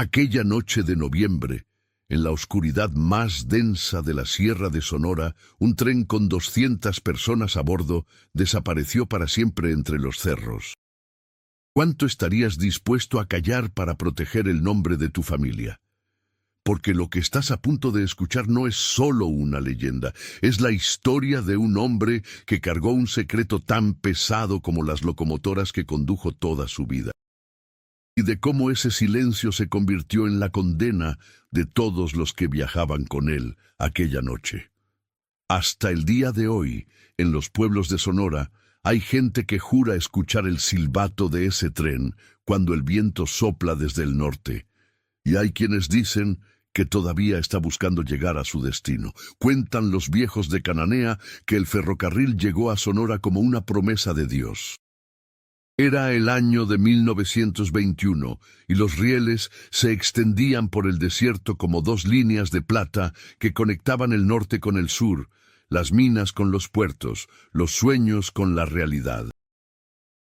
Aquella noche de noviembre, en la oscuridad más densa de la Sierra de Sonora, un tren con 200 personas a bordo desapareció para siempre entre los cerros. ¿Cuánto estarías dispuesto a callar para proteger el nombre de tu familia? Porque lo que estás a punto de escuchar no es solo una leyenda, es la historia de un hombre que cargó un secreto tan pesado como las locomotoras que condujo toda su vida. Y de cómo ese silencio se convirtió en la condena de todos los que viajaban con él aquella noche. Hasta el día de hoy, en los pueblos de Sonora, hay gente que jura escuchar el silbato de ese tren cuando el viento sopla desde el norte. Y hay quienes dicen que todavía está buscando llegar a su destino. Cuentan los viejos de Cananea que el ferrocarril llegó a Sonora como una promesa de Dios. Era el año de 1921 y los rieles se extendían por el desierto como dos líneas de plata que conectaban el norte con el sur, las minas con los puertos, los sueños con la realidad.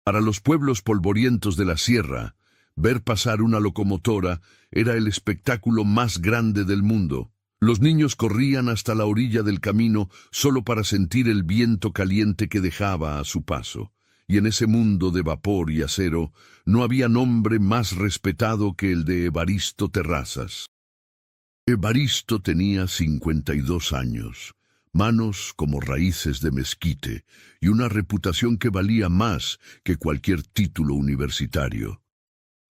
Para los pueblos polvorientos de la sierra, ver pasar una locomotora era el espectáculo más grande del mundo. Los niños corrían hasta la orilla del camino solo para sentir el viento caliente que dejaba a su paso. Y en ese mundo de vapor y acero no había nombre más respetado que el de Evaristo Terrazas. Evaristo tenía 52 años, manos como raíces de mezquite y una reputación que valía más que cualquier título universitario.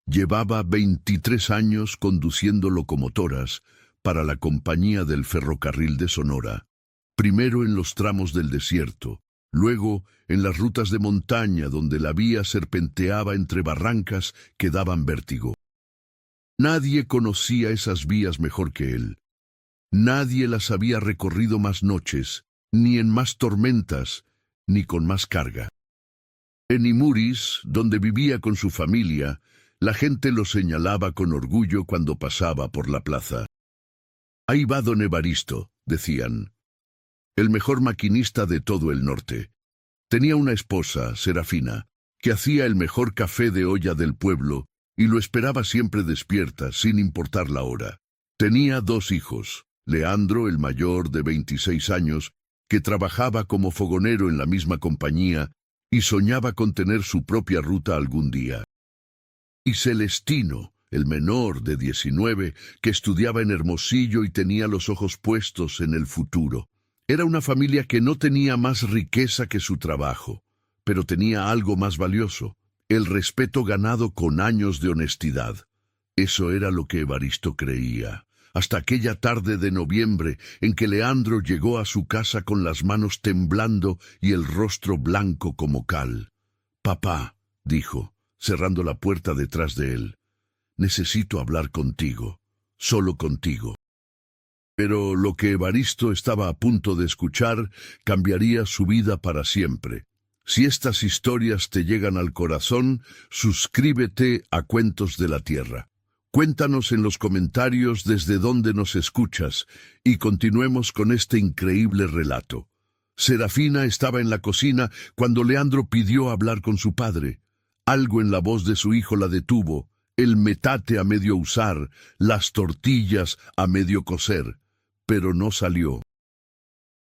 Llevaba 23 años conduciendo locomotoras para la Compañía del Ferrocarril de Sonora, primero en los tramos del desierto, luego en las rutas de montaña donde la vía serpenteaba entre barrancas que daban vértigo. Nadie conocía esas vías mejor que él. Nadie las había recorrido más noches, ni en más tormentas, ni con más carga. En Imuris, donde vivía con su familia, la gente lo señalaba con orgullo cuando pasaba por la plaza. «Ahí va don Evaristo», decían. El mejor maquinista de todo el norte. Tenía una esposa, Serafina, que hacía el mejor café de olla del pueblo y lo esperaba siempre despierta, sin importar la hora. Tenía 2 hijos, Leandro, el mayor de 26 años, que trabajaba como fogonero en la misma compañía y soñaba con tener su propia ruta algún día. Y Celestino, el menor de 19, que estudiaba en Hermosillo y tenía los ojos puestos en el futuro. Era una familia que no tenía más riqueza que su trabajo, pero tenía algo más valioso, el respeto ganado con años de honestidad. Eso era lo que Evaristo creía, hasta aquella tarde de noviembre en que Leandro llegó a su casa con las manos temblando y el rostro blanco como cal. «Papá», dijo, cerrando la puerta detrás de él, «necesito hablar contigo, solo contigo». Pero lo que Evaristo estaba a punto de escuchar cambiaría su vida para siempre. Si estas historias te llegan al corazón, suscríbete a Cuentos de la Tierra. Cuéntanos en los comentarios desde dónde nos escuchas y continuemos con este increíble relato. Serafina estaba en la cocina cuando Leandro pidió hablar con su padre. Algo en la voz de su hijo la detuvo, el metate a medio usar, las tortillas a medio cocer. Pero no salió.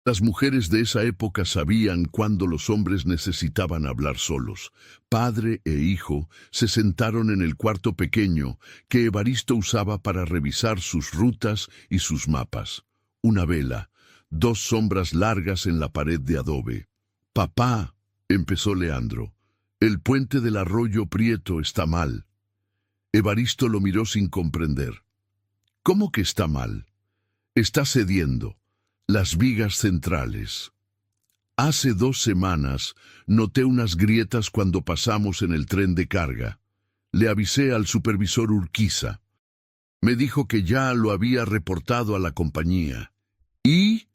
Las mujeres de esa época sabían cuándo los hombres necesitaban hablar solos. Padre e hijo se sentaron en el cuarto pequeño que Evaristo usaba para revisar sus rutas y sus mapas. Una vela, 2 sombras largas en la pared de adobe. «Papá», empezó Leandro, «el puente del arroyo Prieto está mal». Evaristo lo miró sin comprender. «¿Cómo que está mal?» «Está cediendo. Las vigas centrales. Hace 2 semanas noté unas grietas cuando pasamos en el tren de carga. Le avisé al supervisor Urquiza. Me dijo que ya lo había reportado a la compañía. ¿Y?»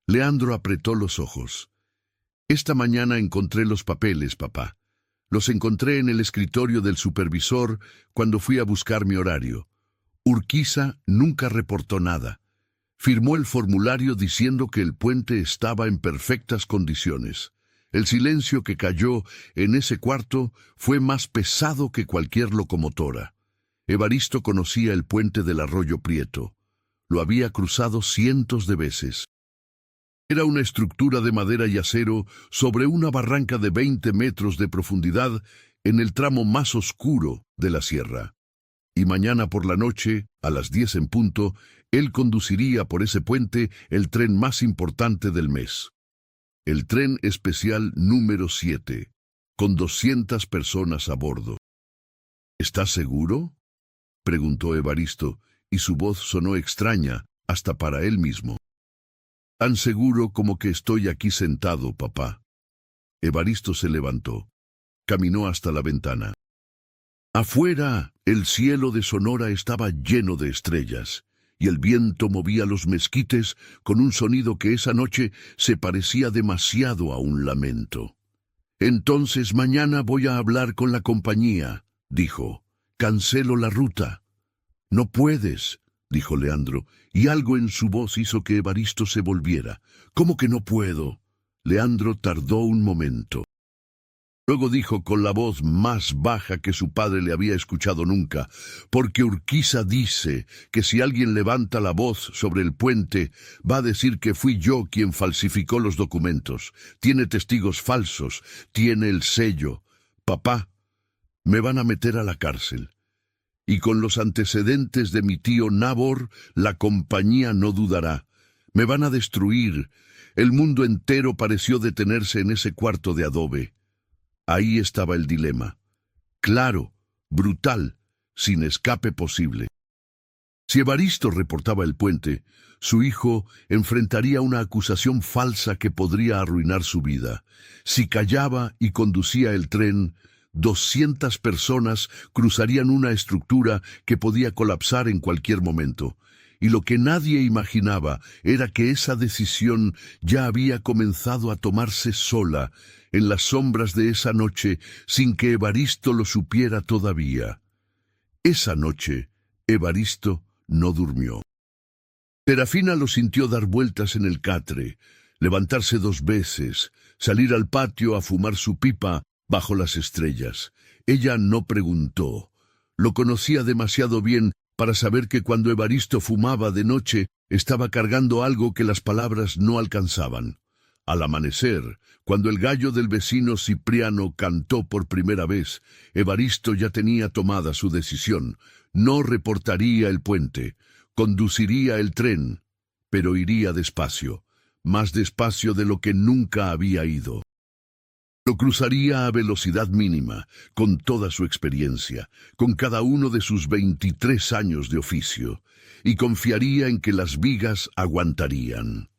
Leandro apretó los ojos. «Esta mañana encontré los papeles, papá. Los encontré en el escritorio del supervisor cuando fui a buscar mi horario. Urquiza nunca reportó nada. Firmó el formulario diciendo que el puente estaba en perfectas condiciones. El silencio que cayó en ese cuarto fue más pesado que cualquier locomotora. Evaristo conocía el puente del Arroyo Prieto. Lo había cruzado cientos de veces. Era una estructura de madera y acero sobre una barranca de 20 metros de profundidad en el tramo más oscuro de la sierra. Y mañana por la noche, a las 10 en punto, él conduciría por ese puente el tren más importante del mes. El tren especial número 7, con 200 personas a bordo. ¿Estás seguro?, preguntó Evaristo, y su voz sonó extraña, hasta para él mismo. Tan seguro como que estoy aquí sentado, papá. Evaristo se levantó. Caminó hasta la ventana. Afuera, el cielo de Sonora estaba lleno de estrellas, y el viento movía los mezquites con un sonido que esa noche se parecía demasiado a un lamento. Entonces mañana voy a hablar con la compañía, dijo. Cancelo la ruta. No puedes, dijo Leandro, y algo en su voz hizo que Evaristo se volviera. ¿Cómo que no puedo? Leandro tardó un momento. Luego dijo con la voz más baja que su padre le había escuchado nunca, porque Urquiza dice que si alguien levanta la voz sobre el puente, va a decir que fui yo quien falsificó los documentos. Tiene testigos falsos, tiene el sello. Papá, me van a meter a la cárcel. Y con los antecedentes de mi tío Nabor, la compañía no dudará. Me van a destruir. El mundo entero pareció detenerse en ese cuarto de adobe. Ahí estaba el dilema. Claro, brutal, sin escape posible. Si Evaristo reportaba el puente, su hijo enfrentaría una acusación falsa que podría arruinar su vida. Si callaba y conducía el tren, 200 personas cruzarían una estructura que podía colapsar en cualquier momento. Y lo que nadie imaginaba era que esa decisión ya había comenzado a tomarse sola, en las sombras de esa noche, sin que Evaristo lo supiera todavía. Esa noche, Evaristo no durmió. Serafina lo sintió dar vueltas en el catre, levantarse 2 veces, salir al patio a fumar su pipa bajo las estrellas. Ella no preguntó. Lo conocía demasiado bien para saber que cuando Evaristo fumaba de noche, estaba cargando algo que las palabras no alcanzaban. Al amanecer, cuando el gallo del vecino Cipriano cantó por primera vez, Evaristo ya tenía tomada su decisión. No reportaría el puente, conduciría el tren, pero iría despacio, más despacio de lo que nunca había ido. Lo cruzaría a velocidad mínima, con toda su experiencia, con cada uno de sus 23 años de oficio, y confiaría en que las vigas aguantarían.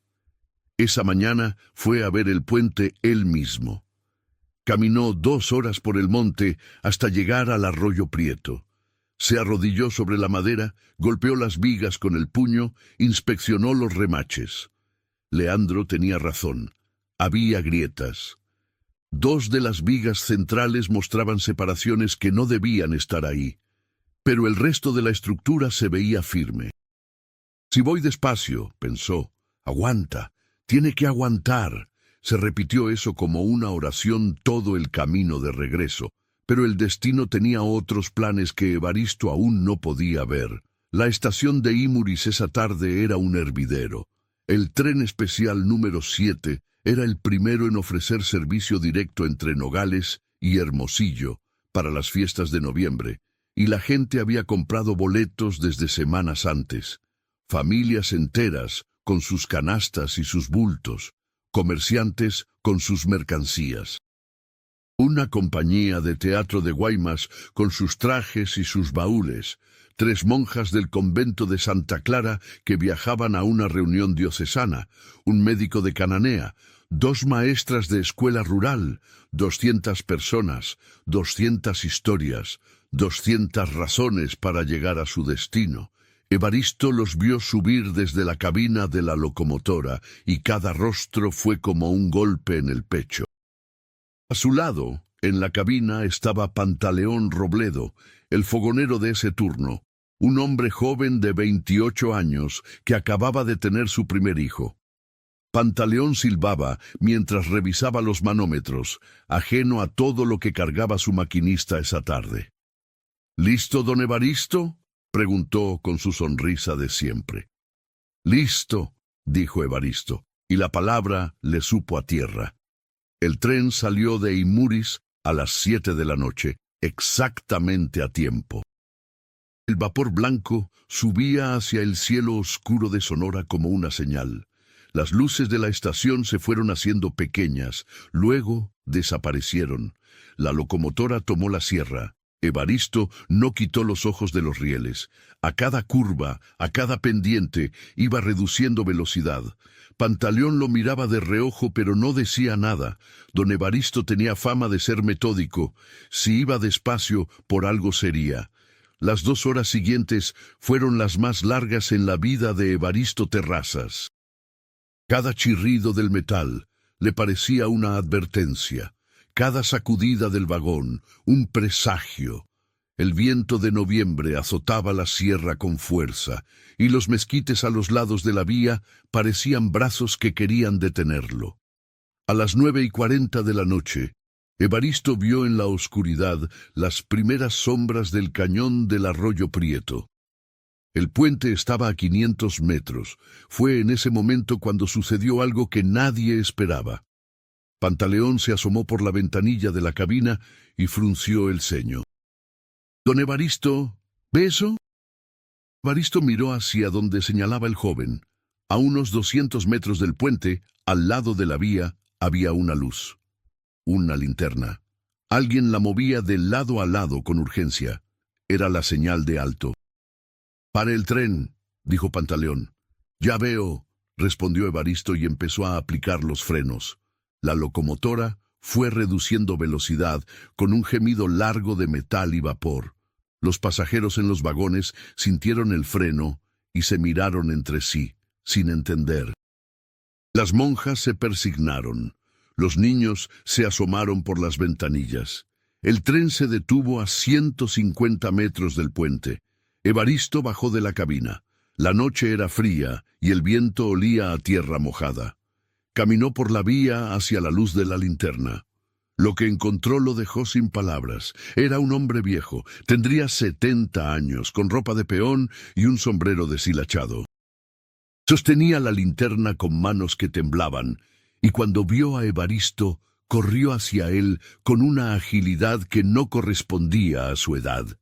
Esa mañana fue a ver el puente él mismo. Caminó 2 horas por el monte hasta llegar al Arroyo Prieto. Se arrodilló sobre la madera, golpeó las vigas con el puño, inspeccionó los remaches. Leandro tenía razón. Había grietas. 2 de las vigas centrales mostraban separaciones que no debían estar ahí, pero el resto de la estructura se veía firme. Si voy despacio, pensó, aguanta, tiene que aguantar. Se repitió eso como una oración todo el camino de regreso, pero el destino tenía otros planes que Evaristo aún no podía ver. La estación de Imuris esa tarde era un hervidero. El tren especial número 7 era el primero en ofrecer servicio directo entre Nogales y Hermosillo para las fiestas de noviembre, y la gente había comprado boletos desde semanas antes. Familias enteras con sus canastas y sus bultos, comerciantes con sus mercancías. Una compañía de teatro de Guaymas con sus trajes y sus baúles, 3 monjas del convento de Santa Clara que viajaban a una reunión diocesana, un médico de Cananea, 2 maestras de escuela rural, 200 personas, 200 historias, 200 razones para llegar a su destino. Evaristo los vio subir desde la cabina de la locomotora y cada rostro fue como un golpe en el pecho. A su lado, en la cabina, estaba Pantaleón Robledo, el fogonero de ese turno, un hombre joven de 28 años que acababa de tener su primer hijo. Pantaleón silbaba mientras revisaba los manómetros, ajeno a todo lo que cargaba su maquinista esa tarde. ¿Listo, don Evaristo?, preguntó con su sonrisa de siempre. Listo, dijo Evaristo, y la palabra le supo a tierra. El tren salió de Imuris a las 7 de la noche, exactamente a tiempo. El vapor blanco subía hacia el cielo oscuro de Sonora como una señal. Las luces de la estación se fueron haciendo pequeñas, luego desaparecieron. La locomotora tomó la sierra. Evaristo no quitó los ojos de los rieles. A cada curva, a cada pendiente, iba reduciendo velocidad. Pantaleón lo miraba de reojo, pero no decía nada. Don Evaristo tenía fama de ser metódico. Si iba despacio, por algo sería. Las 2 horas siguientes fueron las más largas en la vida de Evaristo Terrazas. Cada chirrido del metal le parecía una advertencia. Cada sacudida del vagón, un presagio. El viento de noviembre azotaba la sierra con fuerza, y los mezquites a los lados de la vía parecían brazos que querían detenerlo. A las 9:40 de la noche, Evaristo vio en la oscuridad las primeras sombras del cañón del arroyo Prieto. El puente estaba a 500 metros. Fue en ese momento cuando sucedió algo que nadie esperaba. Pantaleón se asomó por la ventanilla de la cabina y frunció el ceño. «Don Evaristo, ¿ve eso?». Evaristo miró hacia donde señalaba el joven. A unos 200 metros del puente, al lado de la vía, había una luz. Una linterna. Alguien la movía de lado a lado con urgencia. Era la señal de alto. «Pare el tren», dijo Pantaleón. «Ya veo», respondió Evaristo y empezó a aplicar los frenos. La locomotora fue reduciendo velocidad con un gemido largo de metal y vapor. Los pasajeros en los vagones sintieron el freno y se miraron entre sí, sin entender. Las monjas se persignaron. Los niños se asomaron por las ventanillas. El tren se detuvo a 150 metros del puente. Evaristo bajó de la cabina. La noche era fría y el viento olía a tierra mojada. Caminó por la vía hacia la luz de la linterna. Lo que encontró lo dejó sin palabras. Era un hombre viejo, tendría 70 años, con ropa de peón y un sombrero deshilachado. Sostenía la linterna con manos que temblaban, y cuando vio a Evaristo, corrió hacia él con una agilidad que no correspondía a su edad.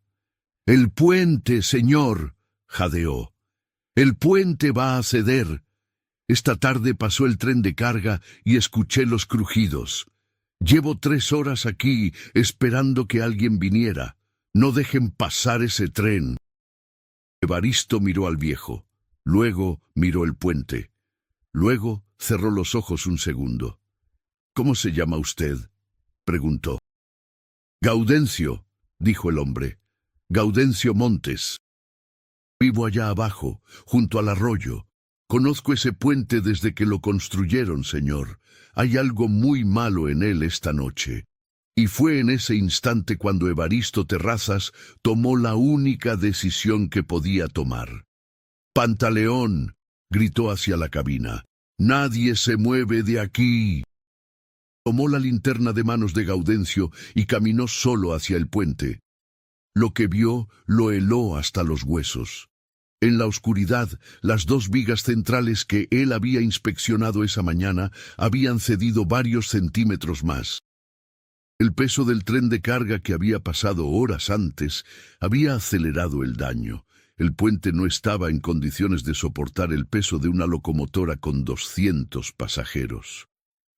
«¡El puente, señor!», jadeó. «El puente va a ceder. Esta tarde pasó el tren de carga y escuché los crujidos. Llevo 3 horas aquí esperando que alguien viniera. No dejen pasar ese tren». Evaristo miró al viejo. Luego miró el puente. Luego cerró los ojos un segundo. «¿Cómo se llama usted?», preguntó. «Gaudencio», dijo el hombre. «Gaudencio Montes. Vivo allá abajo, junto al arroyo. Conozco ese puente desde que lo construyeron, señor. Hay algo muy malo en él esta noche». Y fue en ese instante cuando Evaristo Terrazas tomó la única decisión que podía tomar. «Pantaleón», gritó hacia la cabina. «Nadie se mueve de aquí». Tomó la linterna de manos de Gaudencio y caminó solo hacia el puente. Lo que vio lo heló hasta los huesos. En la oscuridad, las 2 vigas centrales que él había inspeccionado esa mañana habían cedido varios centímetros más. El peso del tren de carga que había pasado horas antes había acelerado el daño. El puente no estaba en condiciones de soportar el peso de una locomotora con 200 pasajeros.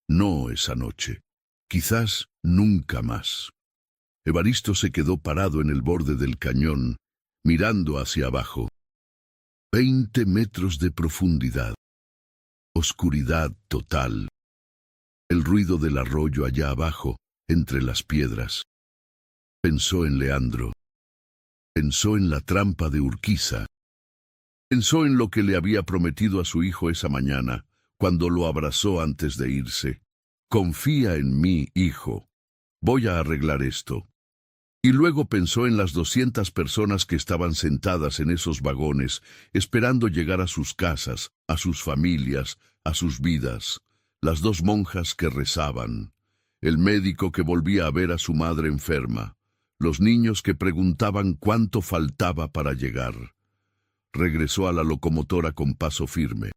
No esa noche. Quizás nunca más. Evaristo se quedó parado en el borde del cañón, mirando hacia abajo. 20 metros de profundidad. Oscuridad total. El ruido del arroyo allá abajo, entre las piedras. Pensó en Leandro. Pensó en la trampa de Urquiza. Pensó en lo que le había prometido a su hijo esa mañana, cuando lo abrazó antes de irse. «Confía en mí, hijo. Voy a arreglar esto». Y luego pensó en las 200 personas que estaban sentadas en esos vagones, esperando llegar a sus casas, a sus familias, a sus vidas. Las 2 monjas que rezaban. El médico que volvía a ver a su madre enferma. los niños que preguntaban cuánto faltaba para llegar. Regresó a la locomotora con paso firme.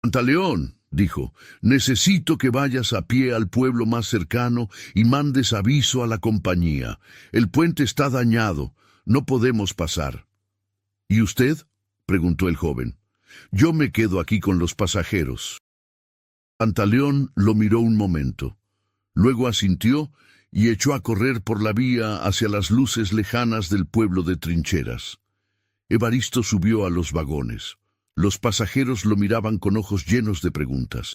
«Pantaleón», dijo, «necesito que vayas a pie al pueblo más cercano y mandes aviso a la compañía. El puente está dañado, no podemos pasar». «¿Y usted?», preguntó el joven. «Yo me quedo aquí con los pasajeros». Pantaleón lo miró un momento. Luego asintió y echó a correr por la vía hacia las luces lejanas del pueblo de Trincheras. Evaristo subió a los vagones. Los pasajeros lo miraban con ojos llenos de preguntas.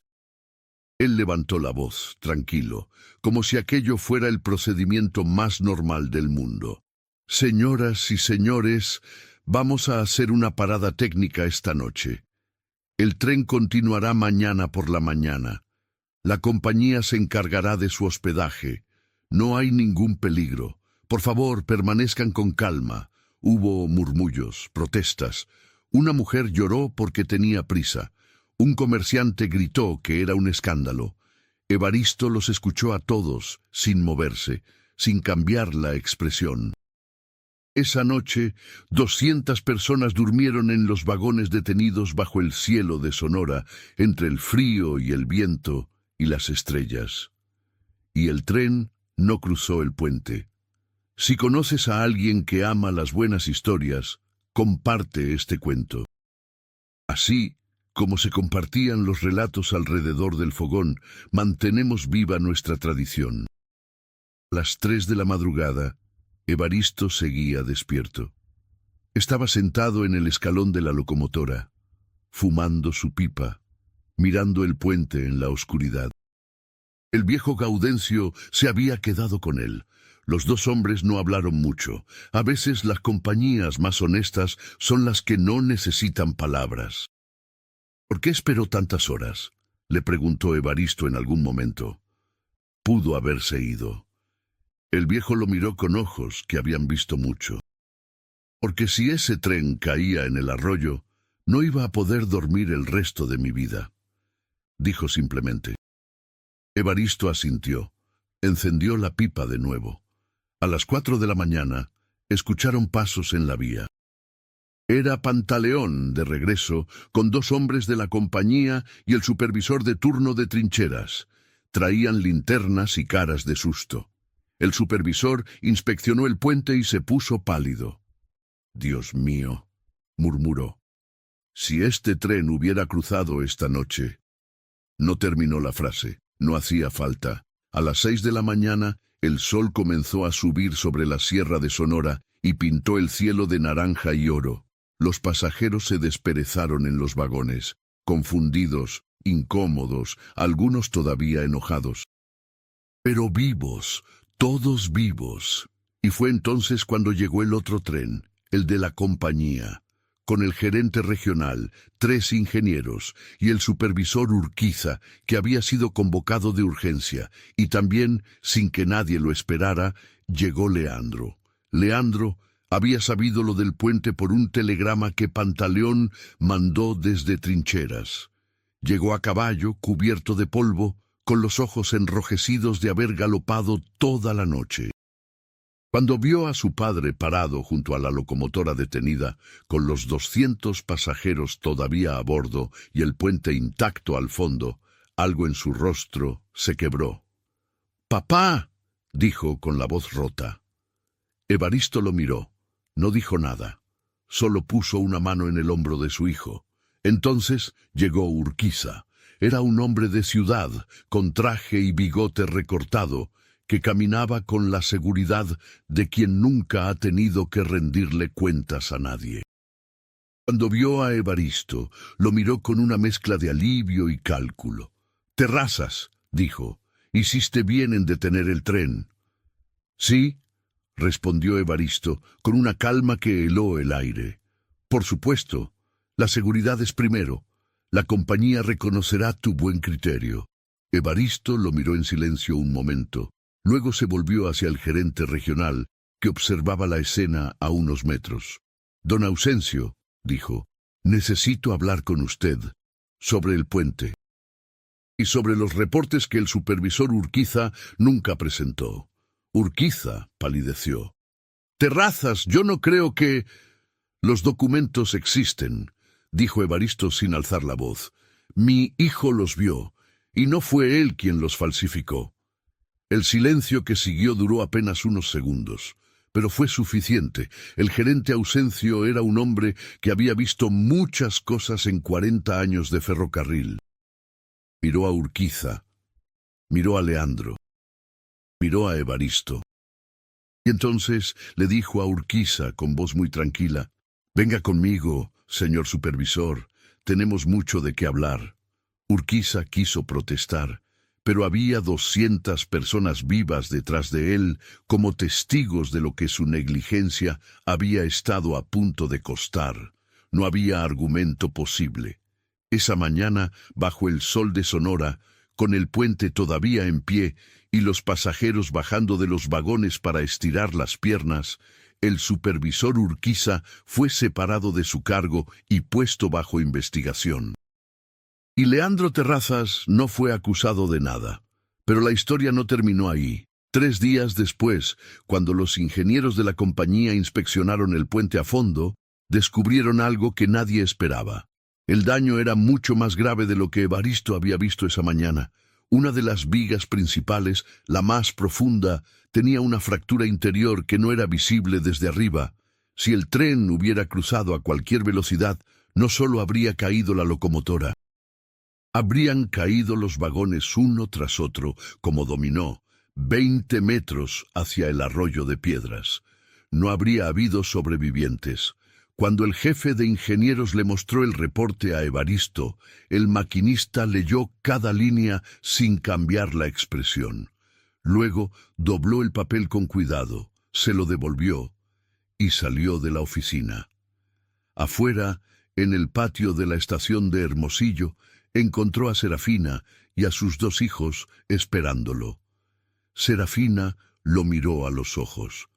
Él levantó la voz, tranquilo, como si aquello fuera el procedimiento más normal del mundo. «Señoras y señores, vamos a hacer una parada técnica esta noche. El tren continuará mañana por la mañana. La compañía se encargará de su hospedaje. No hay ningún peligro. Por favor, permanezcan con calma». Hubo murmullos, protestas. Una mujer lloró porque tenía prisa. Un comerciante gritó que era un escándalo. Evaristo los escuchó a todos, sin moverse, sin cambiar la expresión. Esa noche, 200 personas durmieron en los vagones detenidos bajo el cielo de Sonora, entre el frío y el viento y las estrellas. Y el tren no cruzó el puente. Si conoces a alguien que ama las buenas historias, comparte este cuento. Así, como se compartían los relatos alrededor del fogón, mantenemos viva nuestra tradición. A las 3 de la madrugada, Evaristo seguía despierto. Estaba sentado en el escalón de la locomotora, fumando su pipa, mirando el puente en la oscuridad. El viejo Gaudencio se había quedado con él. Los dos hombres no hablaron mucho. A veces las compañías más honestas son las que no necesitan palabras. «¿Por qué esperó tantas horas?», le preguntó Evaristo en algún momento. Pudo haberse ido. El viejo lo miró con ojos que habían visto mucho. «Porque si ese tren caía en el arroyo, no iba a poder dormir el resto de mi vida», dijo simplemente. Evaristo asintió. Encendió la pipa de nuevo. A las 4 de la mañana, escucharon pasos en la vía. Era Pantaleón, de regreso, con 2 hombres de la compañía y el supervisor de turno de Trincheras. Traían linternas y caras de susto. El supervisor inspeccionó el puente y se puso pálido. «Dios mío», murmuró. «Si este tren hubiera cruzado esta noche». No terminó la frase. No hacía falta. A las 6 de la mañana, el sol comenzó a subir sobre la sierra de Sonora y pintó el cielo de naranja y oro. Los pasajeros se desperezaron en los vagones, confundidos, incómodos, algunos todavía enojados. Pero vivos, todos vivos. Y fue entonces cuando llegó el otro tren, el de la compañía, con el gerente regional, 3 ingenieros y el supervisor Urquiza, que había sido convocado de urgencia, y también, sin que nadie lo esperara, llegó Leandro. Leandro había sabido lo del puente por un telegrama que Pantaleón mandó desde Trincheras. Llegó a caballo, cubierto de polvo, con los ojos enrojecidos de haber galopado toda la noche. Cuando vio a su padre parado junto a la locomotora detenida, con los 200 pasajeros todavía a bordo y el puente intacto al fondo, algo en su rostro se quebró. «¡Papá!», dijo con la voz rota. Evaristo lo miró. No dijo nada. Solo puso una mano en el hombro de su hijo. Entonces llegó Urquiza. Era un hombre de ciudad, con traje y bigote recortado, que caminaba con la seguridad de quien nunca ha tenido que rendirle cuentas a nadie. Cuando vio a Evaristo, lo miró con una mezcla de alivio y cálculo. «Terrazas», dijo, «hiciste bien en detener el tren». «Sí», respondió Evaristo, con una calma que heló el aire. «Por supuesto, la seguridad es primero. La compañía reconocerá tu buen criterio». Evaristo lo miró en silencio un momento. Luego se volvió hacia el gerente regional, que observaba la escena a unos metros. «Don Ausencio», dijo, «necesito hablar con usted sobre el puente y sobre los reportes que el supervisor Urquiza nunca presentó. Urquiza palideció. Terrazas, yo no creo que... Los documentos existen, dijo Evaristo sin alzar la voz. Mi hijo los vio, y no fue él quien los falsificó. El silencio que siguió duró apenas unos segundos, pero fue suficiente. El gerente Ausencio era un hombre que había visto muchas cosas en 40 años de ferrocarril. Miró a Urquiza, miró a Leandro, miró a Evaristo. Y entonces le dijo a Urquiza con voz muy tranquila: «Venga conmigo, señor supervisor, tenemos mucho de qué hablar». Urquiza quiso protestar, pero había 200 personas vivas detrás de él como testigos de lo que su negligencia había estado a punto de costar. No había argumento posible. Esa mañana, bajo el sol de Sonora, con el puente todavía en pie y los pasajeros bajando de los vagones para estirar las piernas, el supervisor Urquiza fue separado de su cargo y puesto bajo investigación. Y Leandro Terrazas no fue acusado de nada. Pero la historia no terminó ahí. 3 días después, cuando los ingenieros de la compañía inspeccionaron el puente a fondo, descubrieron algo que nadie esperaba. El daño era mucho más grave de lo que Evaristo había visto esa mañana. Una de las vigas principales, la más profunda, tenía una fractura interior que no era visible desde arriba. Si el tren hubiera cruzado a cualquier velocidad, no solo habría caído la locomotora. Habrían caído los vagones uno tras otro, como dominó, 20 metros hacia el arroyo de piedras. No habría habido sobrevivientes. Cuando el jefe de ingenieros le mostró el reporte a Evaristo, el maquinista leyó cada línea sin cambiar la expresión. Luego dobló el papel con cuidado, se lo devolvió y salió de la oficina. Afuera, en el patio de la estación de Hermosillo, encontró a Serafina y a sus 2 hijos esperándolo. Serafina lo miró a los ojos.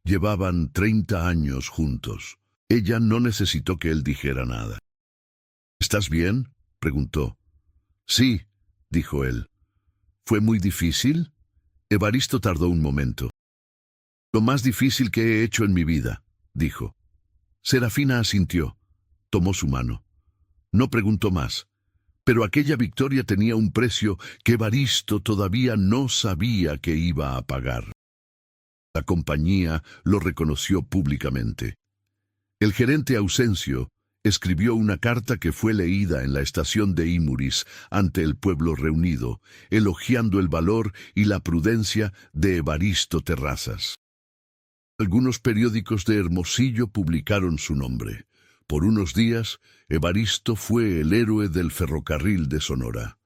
Llevaban 30 años juntos. Ella no necesitó que él dijera nada. ¿Estás bien?, preguntó. Sí, dijo él. ¿Fue muy difícil? Evaristo tardó un momento. Lo más difícil que he hecho en mi vida, dijo. Serafina asintió. Tomó su mano. No preguntó más. Pero aquella victoria tenía un precio que Evaristo todavía no sabía que iba a pagar. La compañía lo reconoció públicamente. El gerente Ausencio escribió una carta que fue leída en la estación de Imuris ante el pueblo reunido, elogiando el valor y la prudencia de Evaristo Terrazas. Algunos periódicos de Hermosillo publicaron su nombre. Por unos días, Evaristo fue el héroe del ferrocarril de Sonora.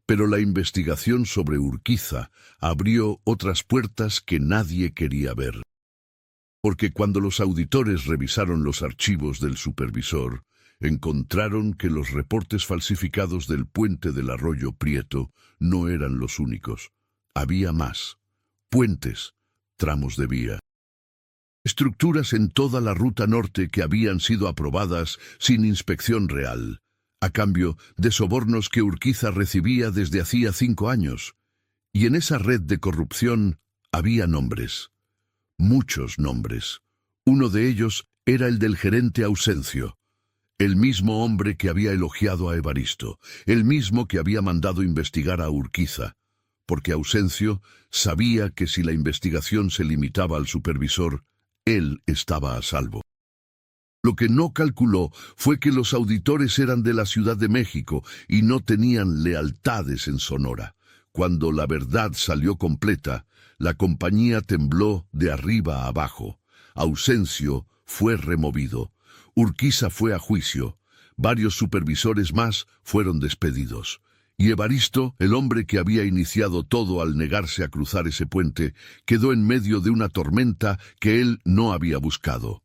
Pero la investigación sobre Urquiza abrió otras puertas que nadie quería ver. Porque cuando los auditores revisaron los archivos del supervisor, encontraron que los reportes falsificados del puente del arroyo Prieto no eran los únicos. Había más. Puentes, tramos de vía. Estructuras en toda la ruta norte que habían sido aprobadas sin inspección real, a cambio de sobornos que Urquiza recibía desde hacía 5 años. Y en esa red de corrupción había nombres. Muchos nombres. Uno de ellos era el del gerente Ausencio, el mismo hombre que había elogiado a Evaristo, el mismo que había mandado investigar a Urquiza, porque Ausencio sabía que si la investigación se limitaba al supervisor, él estaba a salvo. Lo que no calculó fue que los auditores eran de la Ciudad de México y no tenían lealtades en Sonora. Cuando la verdad salió completa, la compañía tembló de arriba a abajo. Ausencio fue removido. Urquiza fue a juicio. Varios supervisores más fueron despedidos. Y Evaristo, el hombre que había iniciado todo al negarse a cruzar ese puente, quedó en medio de una tormenta que él no había buscado.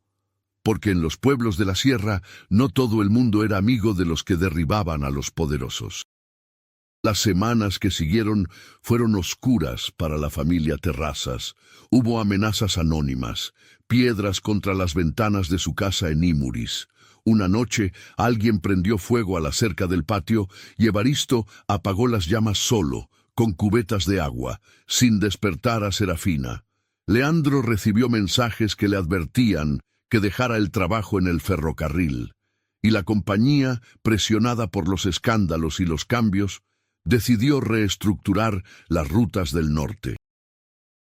Porque en los pueblos de la sierra no todo el mundo era amigo de los que derribaban a los poderosos. Las semanas que siguieron fueron oscuras para la familia Terrazas. Hubo amenazas anónimas, piedras contra las ventanas de su casa en Imuris. Una noche alguien prendió fuego a la cerca del patio y Evaristo apagó las llamas solo, con cubetas de agua, sin despertar a Serafina. Leandro recibió mensajes que le advertían que dejara el trabajo en el ferrocarril, y la compañía, presionada por los escándalos y los cambios, decidió reestructurar las rutas del norte.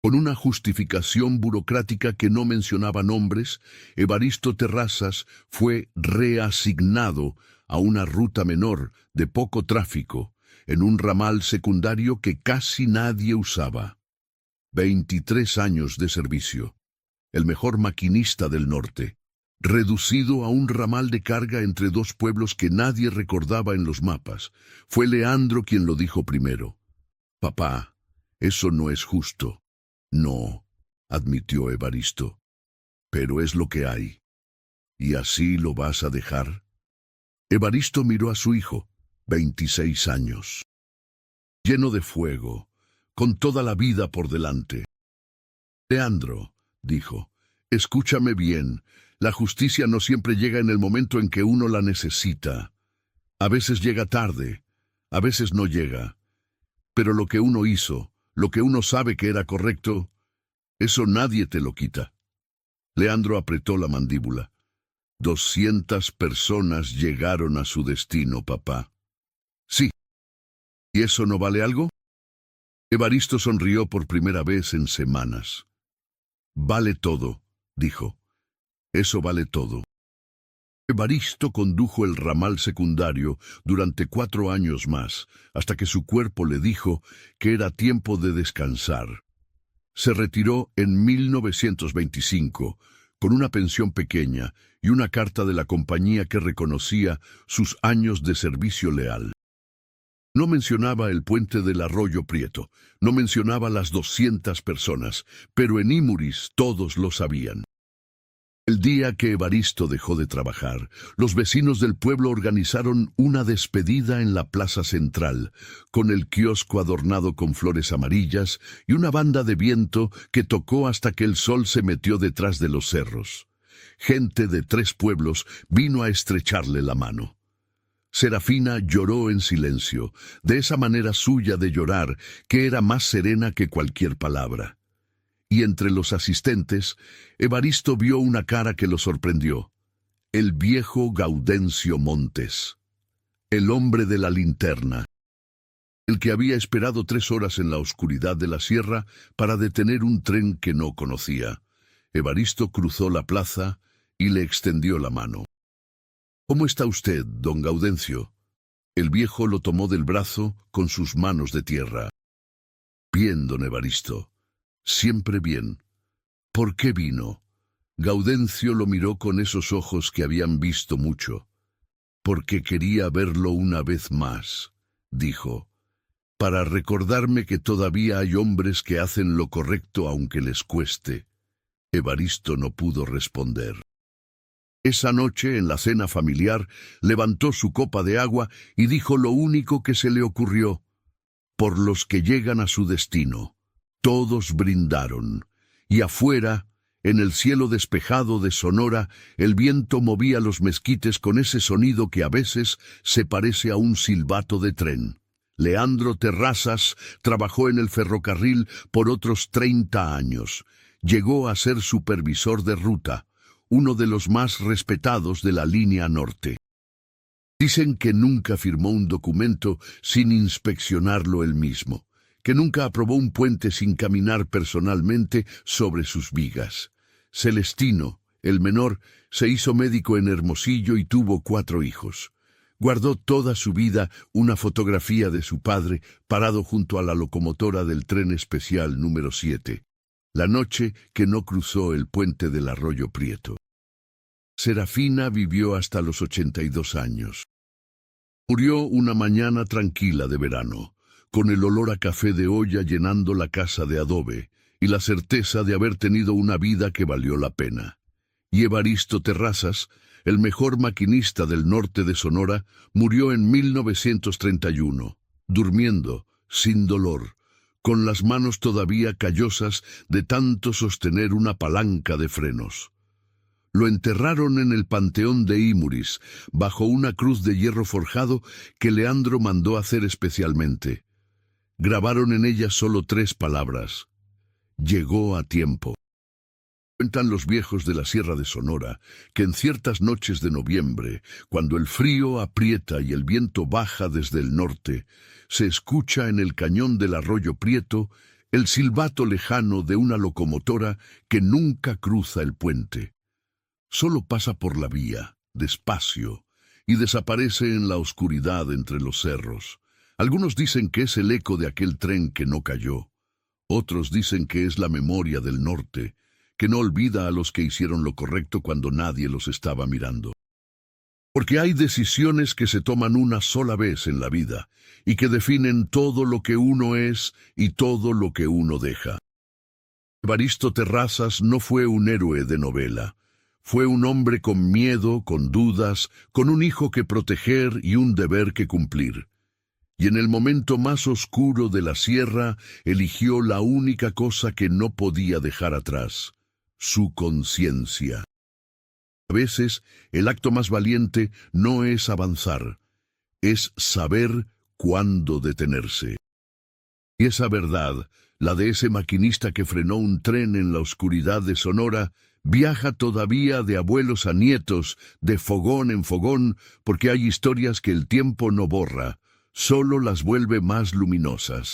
Con una justificación burocrática que no mencionaba nombres, Evaristo Terrazas fue reasignado a una ruta menor de poco tráfico, en un ramal secundario que casi nadie usaba. 23 años de servicio. El mejor maquinista del norte, reducido a un ramal de carga entre dos pueblos que nadie recordaba en los mapas. Fue Leandro quien lo dijo primero. «Papá, eso no es justo». «No», admitió Evaristo, «pero es lo que hay». «¿Y así lo vas a dejar?» Evaristo miró a su hijo, 26 años, lleno de fuego, con toda la vida por delante. «Leandro», dijo, «escúchame bien, la justicia no siempre llega en el momento en que uno la necesita. A veces llega tarde, a veces no llega. Pero lo que uno hizo, lo que uno sabe que era correcto, eso nadie te lo quita». Leandro apretó la mandíbula. 200 personas llegaron a su destino, papá. Sí. ¿Y eso no vale algo? Evaristo sonrió por primera vez en semanas. «Vale todo», dijo. «Eso vale todo». Evaristo condujo el ramal secundario durante 4 años más, hasta que su cuerpo le dijo que era tiempo de descansar. Se retiró en 1925, con una pensión pequeña y una carta de la compañía que reconocía sus años de servicio leal. No mencionaba el puente del Arroyo Prieto, no mencionaba las 200 personas, pero en Imuris todos lo sabían. El día que Evaristo dejó de trabajar, los vecinos del pueblo organizaron una despedida en la plaza central, con el kiosco adornado con flores amarillas y una banda de viento que tocó hasta que el sol se metió detrás de los cerros. Gente de 3 pueblos vino a estrecharle la mano. Serafina lloró en silencio, de esa manera suya de llorar que era más serena que cualquier palabra. Y entre los asistentes, Evaristo vio una cara que lo sorprendió. El viejo Gaudencio Montes, el hombre de la linterna, el que había esperado 3 horas en la oscuridad de la sierra para detener un tren que no conocía. Evaristo cruzó la plaza y le extendió la mano. «¿Cómo está usted, don Gaudencio?» El viejo lo tomó del brazo con sus manos de tierra. «Bien, don Evaristo. Siempre bien». «¿Por qué vino?» Gaudencio lo miró con esos ojos que habían visto mucho. «Porque quería verlo una vez más», dijo, «para recordarme que todavía hay hombres que hacen lo correcto aunque les cueste». Evaristo no pudo responder. Esa noche, en la cena familiar, levantó su copa de agua y dijo lo único que se le ocurrió: «Por los que llegan a su destino». Todos brindaron, y afuera, en el cielo despejado de Sonora, el viento movía los mezquites con ese sonido que a veces se parece a un silbato de tren. Leandro Terrazas trabajó en el ferrocarril por otros 30 años. Llegó a ser supervisor de ruta, uno de los más respetados de la línea norte. Dicen que nunca firmó un documento sin inspeccionarlo él mismo, que nunca aprobó un puente sin caminar personalmente sobre sus vigas. Celestino, el menor, se hizo médico en Hermosillo y tuvo 4 hijos. Guardó toda su vida una fotografía de su padre parado junto a la locomotora del tren especial número 7, la noche que no cruzó el puente del Arroyo Prieto. Serafina vivió hasta los 82 años. Murió una mañana tranquila de verano, con el olor a café de olla llenando la casa de adobe y la certeza de haber tenido una vida que valió la pena. Y Evaristo Terrazas, el mejor maquinista del norte de Sonora, murió en 1931, durmiendo, sin dolor, con las manos todavía callosas de tanto sostener una palanca de frenos. Lo enterraron en el panteón de Imuris, bajo una cruz de hierro forjado que Leandro mandó hacer especialmente. Grabaron en ella solo 3 palabras: Llegó a tiempo. Cuentan los viejos de la Sierra de Sonora que en ciertas noches de noviembre, cuando el frío aprieta y el viento baja desde el norte, se escucha en el cañón del arroyo Prieto el silbato lejano de una locomotora que nunca cruza el puente. Solo pasa por la vía, despacio, y desaparece en la oscuridad entre los cerros. Algunos dicen que es el eco de aquel tren que no cayó. Otros dicen que es la memoria del norte, que no olvida a los que hicieron lo correcto cuando nadie los estaba mirando. Porque hay decisiones que se toman una sola vez en la vida y que definen todo lo que uno es y todo lo que uno deja. Evaristo Terrazas no fue un héroe de novela. Fue un hombre con miedo, con dudas, con un hijo que proteger y un deber que cumplir. Y en el momento más oscuro de la sierra eligió la única cosa que no podía dejar atrás: su conciencia. A veces, el acto más valiente no es avanzar, es saber cuándo detenerse. Y esa verdad, la de ese maquinista que frenó un tren en la oscuridad de Sonora, viaja todavía de abuelos a nietos, de fogón en fogón, porque hay historias que el tiempo no borra, solo las vuelve más luminosas.